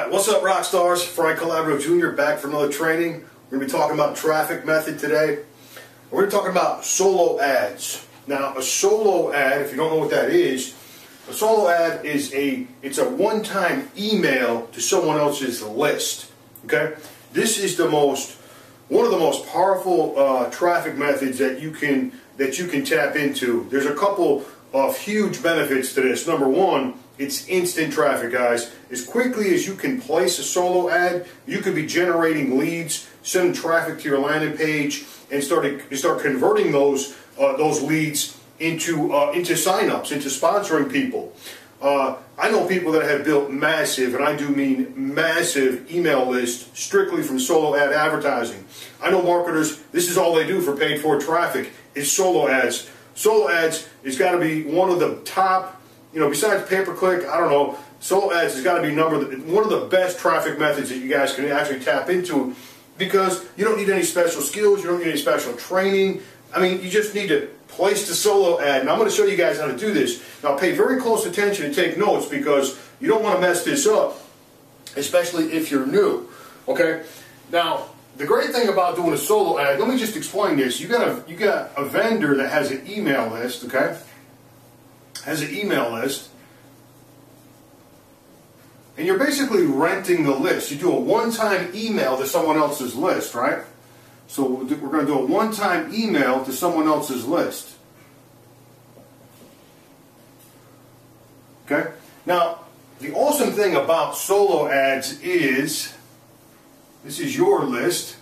Alright, what's up rock stars? Frank Calabro Jr. back for another training. We're going to be talking about traffic method today. We're going to be talking about solo ads. Now a solo ad, if you don't know what that is, a solo ad is it's a one-time email to someone else's list. Okay? This is one of the most powerful traffic methods that you can tap into. There's a couple of huge benefits to this. Number one, it's instant traffic, guys. As quickly as you can place a solo ad, you could be generating leads, sending traffic to your landing page, and start converting those leads into sign-ups, into sponsoring people. I know people that have built massive, and I do mean massive, email lists strictly from solo ad advertising. I know marketers, this is all they do for paid for traffic, is solo ads. Solo ads has got to be one of the top, besides pay-per-click, I don't know, solo ads has got to be one of the best traffic methods that you guys can actually tap into, because you don't need any special skills, you don't need any special training. I mean, you just need to place the solo ad, and I'm going to show you guys how to do this. Now pay very close attention and take notes, because you don't want to mess this up, especially if you're new. Okay? Now, the great thing about doing a solo ad, let me just explain this. You got a vendor that has an email list, okay? Has an email list, and you're basically renting the list. You do a one-time email to someone else's list, right? So we're going to do a one-time email to someone else's list. Okay? Now, the awesome thing about solo ads is, this is your list.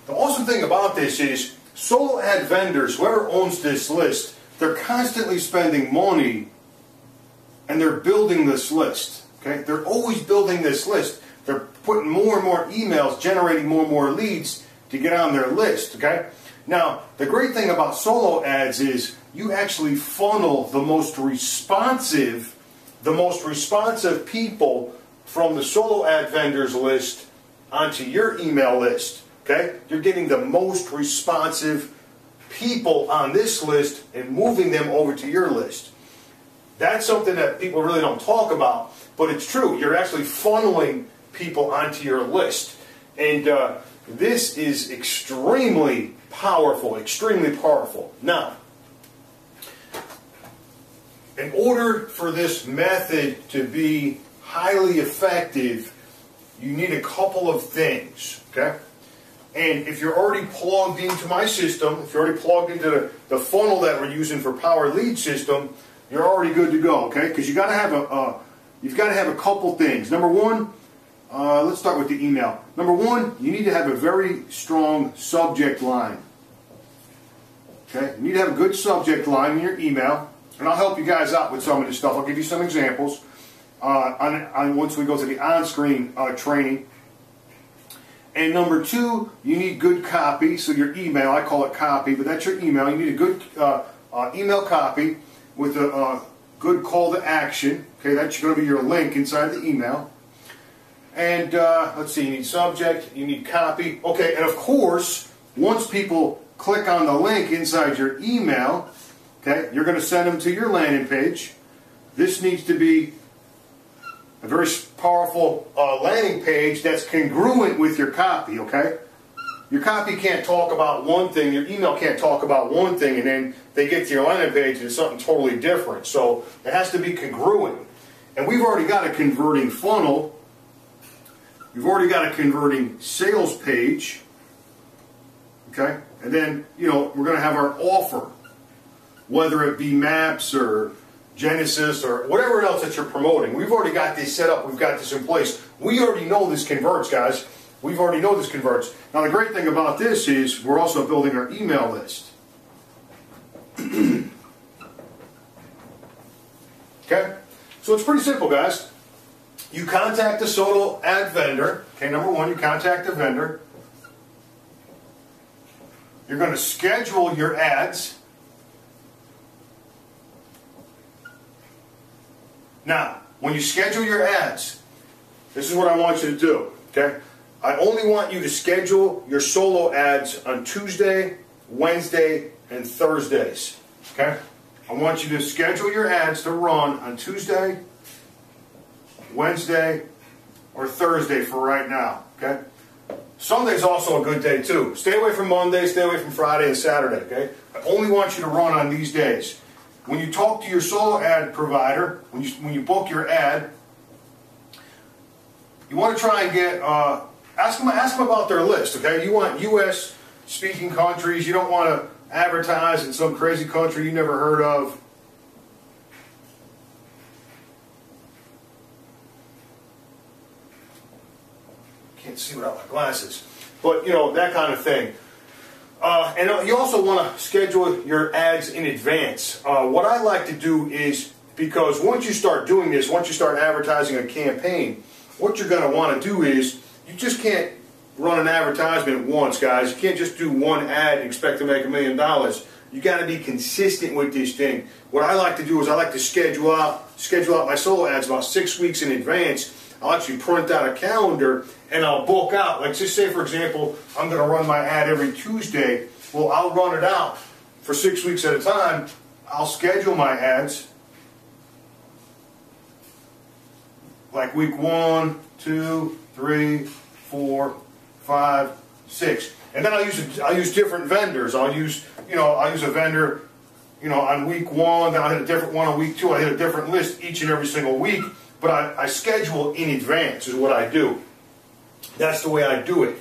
The awesome thing about this is, solo ad vendors, whoever owns this list, they're constantly spending money and they're building this list. Okay? They're always building this list. They're putting more and more emails, generating more and more leads to get on their list. Okay? Now, the great thing about solo ads is you actually funnel the most responsive people from the solo ad vendors list onto your email list. Okay? You're getting the most responsive people on this list and moving them over to your list. That's something that people really don't talk about, but it's true. You're actually funneling people onto your list. And this is extremely powerful, extremely powerful. Now, in order for this method to be highly effective, you need a couple of things, okay? And if you're already plugged into my system, if you're already plugged into the funnel that we're using for Power Lead System, you're already good to go, okay? Because you've got to have a couple things. Number one, let's start with the email. Number one, you need to have a very strong subject line. Okay? You need to have a good subject line in your email, and I'll help you guys out with some of this stuff. I'll give you some examples once we go to the on-screen training. And number two, you need good copy. So your email, I call it copy, but that's your email. You need a good email copy with a good call to action. Okay, that's going to be your link inside the email. And let's see, you need subject, you need copy. Okay, and of course, once people click on the link inside your email, okay, you're going to send them to your landing page. This needs to be a very powerful landing page that's congruent with your copy, okay? Your copy can't talk about one thing, your email can't talk about one thing, and then they get to your landing page and it's something totally different. So it has to be congruent. And we've already got a converting funnel. We've already got a converting sales page. Okay? And then, we're going to have our offer, whether it be Maps or Genesis or whatever else that you're promoting. We've already got this set up. We've got this in place. We already know this converts, guys. We've already know this converts. Now, the great thing about this is we're also building our email list. Okay? So it's pretty simple, guys. You contact the solo ad vendor. Okay, number one, you contact the vendor. You're going to schedule your ads. Now, when you schedule your ads, this is what I want you to do, okay? I only want you to schedule your solo ads on Tuesday, Wednesday, and Thursdays, okay? I want you to schedule your ads to run on Tuesday, Wednesday, or Thursday for right now, okay? Sunday's also a good day too. Stay away from Monday, stay away from Friday and Saturday, okay? I only want you to run on these days. When you talk to your solo ad provider, when you book your ad, you want to try and get, ask them about their list, okay? You want U.S. speaking countries. You don't want to advertise in some crazy country you never heard of. Can't see without my glasses. But, you know, that kind of thing. And you also want to schedule your ads in advance. What I like to do is, because once you start doing this, once you start advertising a campaign, what you're going to want to do is, you just can't run an advertisement once, guys. You can't just do one ad and expect to make $1 million. You got to be consistent with this thing. What I like to do is I like to schedule out my solo ads about 6 weeks in advance. I'll actually print out a calendar and I'll book out. Like, just say, for example, I'm going to run my ad every Tuesday. Well, I'll run it out for 6 weeks at a time. I'll schedule my ads like week 1, 2, 3, 4, 5, 6, and then I'll use different vendors. I'll use a vendor, on week 1. Then I'll hit a different one on week 2. I hit a different list each and every single week. But I schedule in advance is what I do. That's the way I do it.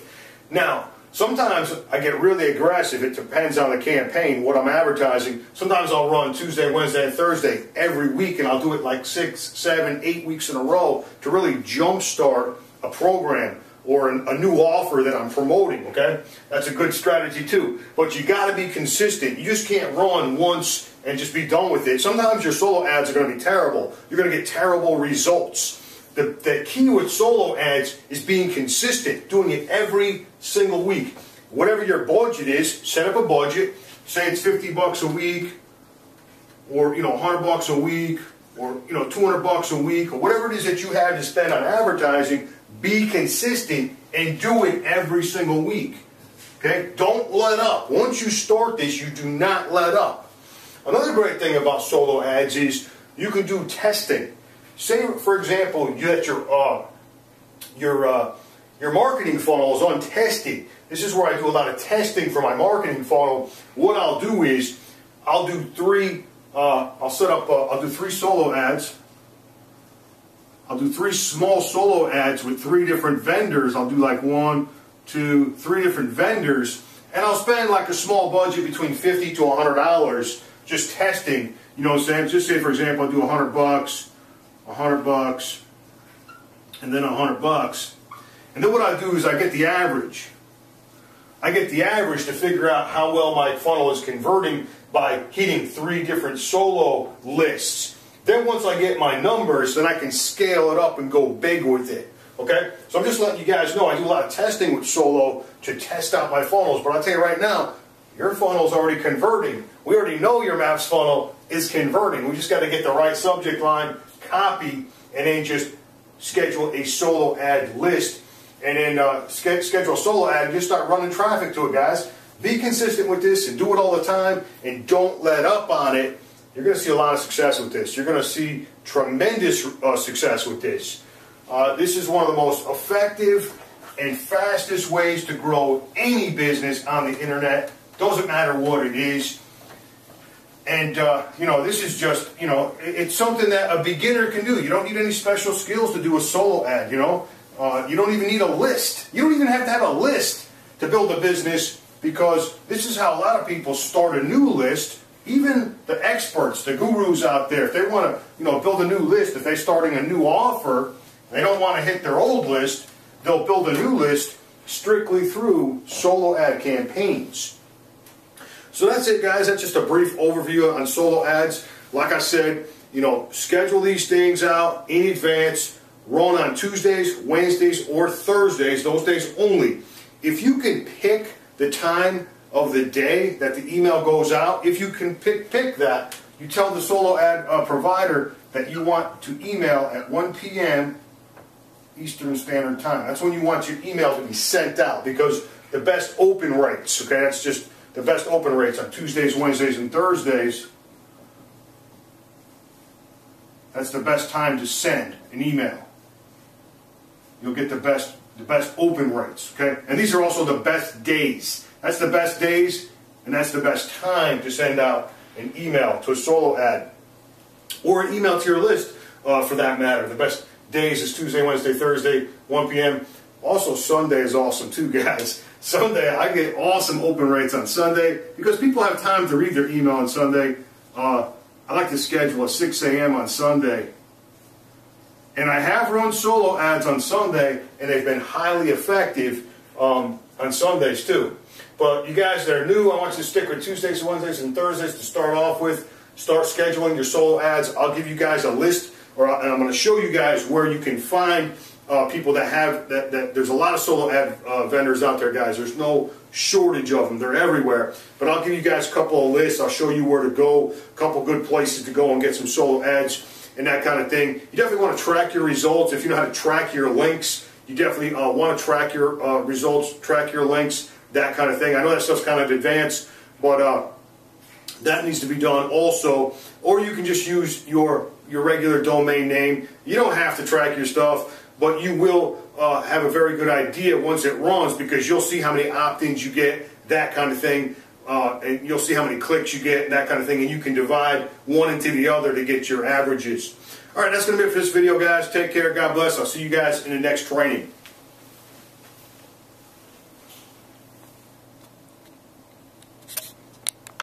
Now, sometimes I get really aggressive. It depends on the campaign, what I'm advertising. Sometimes I'll run Tuesday, Wednesday, and Thursday every week, and I'll do it like 6, 7, 8 weeks in a row to really jumpstart a program or a new offer that I'm promoting, okay? That's a good strategy too. But you got to be consistent. You just can't run once and just be done with it. Sometimes your solo ads are going to be terrible. You're going to get terrible results. The key with solo ads is being consistent, doing it every single week. Whatever your budget is, set up a budget. Say it's $50 a week, or $100 a week, or $200 a week, or whatever it is that you have to spend on advertising. Be consistent and do it every single week. Okay? Don't let up. Once you start this, you do not let up. Another great thing about solo ads is you can do testing. Say, for example, you had your marketing funnel is untested. This is where I do a lot of testing for my marketing funnel. What I'll do is I'll do 3 solo ads. I'll do 3 small solo ads with 3 different vendors. I'll do like 1, 2, 3 different vendors, and I'll spend like a small budget between $50 to $100 just testing. You know what I'm saying? Just say, for example, I do $100, $100, and then $100, and then what I do is I get the average. I get the average to figure out how well my funnel is converting by hitting 3 different solo lists. Then once I get my numbers, then I can scale it up and go big with it. Okay? So I'm just letting you guys know I do a lot of testing with solo to test out my funnels. But I'll tell you right now, your funnel's already converting. We already know your Maps funnel is converting. We just got to get the right subject line, copy, and then just schedule a solo ad list. And then schedule a solo ad and just start running traffic to it, guys. Be consistent with this and do it all the time. And don't let up on it. You're going to see a lot of success with this. You're going to see tremendous success with this. This is one of the most effective and fastest ways to grow any business on the internet. Doesn't matter what it is. And, this is just, it's something that a beginner can do. You don't need any special skills to do a solo ad, you don't even need a list. You don't even have to have a list to build a business, because this is how a lot of people start a new list. Even the experts, the gurus out there, if they want to, build a new list, if they're starting a new offer, they don't want to hit their old list, they'll build a new list strictly through solo ad campaigns. So that's it, guys. That's just a brief overview on solo ads. Like I said, schedule these things out in advance. Run on Tuesdays, Wednesdays, or Thursdays, those days only. If you can pick the time of the day that the email goes out, if you can pick that, you tell the solo ad provider that you want to email at 1 p.m. Eastern Standard Time. That's when you want your email to be sent out, because the best open rates, okay, that's just the best open rates on Tuesdays, Wednesdays, and Thursdays that's the best time to send an email. You'll get the best open rates, okay? And these are also the best days. That's the best days, and that's the best time to send out an email to a solo ad, or an email to your list for that matter. The best days is Tuesday, Wednesday, Thursday, 1 p.m. Also, Sunday is awesome too, guys. Sunday, I get awesome open rates on Sunday because people have time to read their email on Sunday. I like to schedule at 6 a.m. on Sunday. And I have run solo ads on Sunday, and they've been highly effective on Sundays too. But you guys that are new, I want you to stick with Tuesdays, Wednesdays, and Thursdays to start off with. Start scheduling your solo ads. I'll give you guys a list, and I'm going to show you guys where you can find people that have that. There's a lot of solo ad vendors out there, guys. There's no shortage of them. They're everywhere. But I'll give you guys a couple of lists. I'll show you where to go, a couple good places to go and get some solo ads and that kind of thing. You definitely want to track your results. If you know how to track your links, you definitely want to track your results, track your links, that kind of thing. I know that stuff's kind of advanced, but that needs to be done also. Or you can just use your regular domain name. You don't have to track your stuff, but you will have a very good idea once it runs, because you'll see how many opt-ins you get, that kind of thing. And you'll see how many clicks you get, and that kind of thing, and you can divide one into the other to get your averages. All right, that's going to be it for this video, guys. Take care. God bless. I'll see you guys in the next training.